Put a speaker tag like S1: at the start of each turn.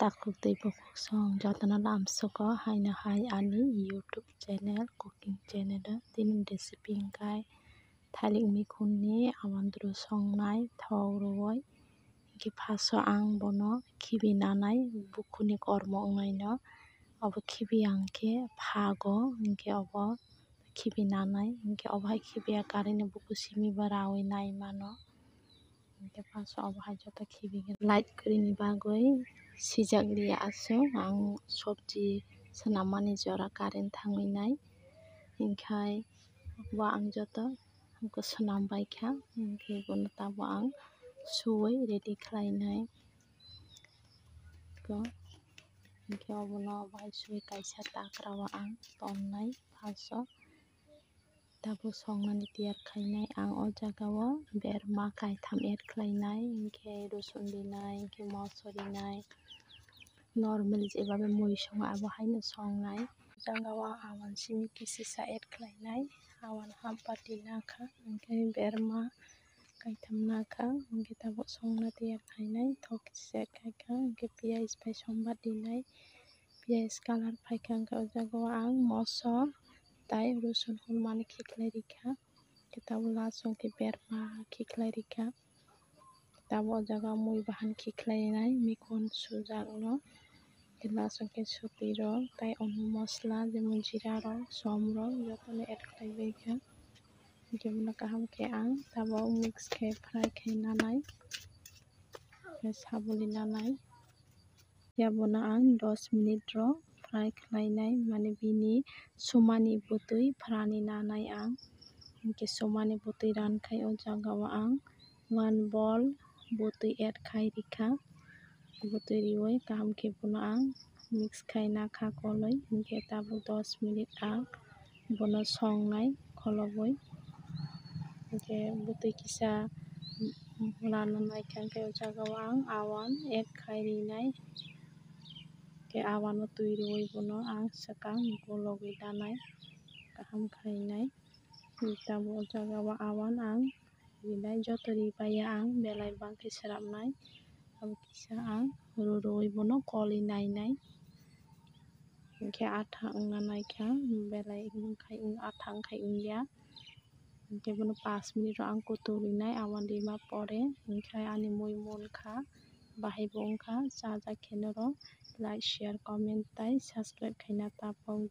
S1: takuk tei bokuk song jotona lamsoko haino hai ani YouTube channel cooking channel tini recipe hingkai thalik mikhunni amandro songnai thok rwoi hingke paso ang bono khibi nanai bukhuni kormo wngnai no obo khibi angkhe phago hingke obo khibi nanai hingke obo hai khibiya kwrwui ni bukhuk simi ba rawi nai mano hingke paso obo hai joto khibi light kwrwini bagui sijakliya asuk ang sobji swnammani jora current thangui nai hingkhai bo ang joto swnambaikha hingke bono tabo ang suwui ready khlainai hingke obono suwui kaisa takra o ang tonnai paso tabuk songnani tiyar khainai ang o jaga o berma kaitham add khlainai hingke rosun rinai hingke moso rinai normal jebabe mui songo abo haino songnai jaga o awan simi kisisa add khlainai awan half bati nakha hingke berma kaitham nakha hingke tabuk songna tiyar khainai thok kisa khaikha hingke piyaj bai songbat rinai piyaj color paikha hingke o jaga o ang moso tai rosun hurmani khiklai rikha hingke tabuk last o hingke berma khiklai rikha tabuk o jaga o mui bahan khiklainai mikhun sujak no last o hingke suti rok tai ono mosla jemon jeera rok som rok jotono add khlaibaikha hingke bono kaham khe ang tabuk mix khe fry khai nanai sabuli nanai yabono ang 10 minute rok fry khlainai mane bini somani bwtui frani nanai ang hingke somani bwtui rankhai o jaga o ang 1 bowl bwtui add khai rikha bwtui riwui kaham khe bono ang mix khai nakha kolui hingke tabuk 10 minute ang bono songnai kholobui hingke bwtui kisa rana naikha hingke o jaga o ang awan add khai rinai hingke awan o tui rwui bono ang swkang gologoi nanai kaham khlainai tabuk o jaga o awan ang rinai joto ribaya ang belai bangkhe srapnai abo kisa ang rurwui bono kolui nainai hingke atha wngna naikha belai atha wngkhai wngya hingke bono 5 minute ro ang kutung awan rima pore hingke ani mui munkha bahai bo wngkha chajakh khenoro like share comment tai subscribe khaina tapok.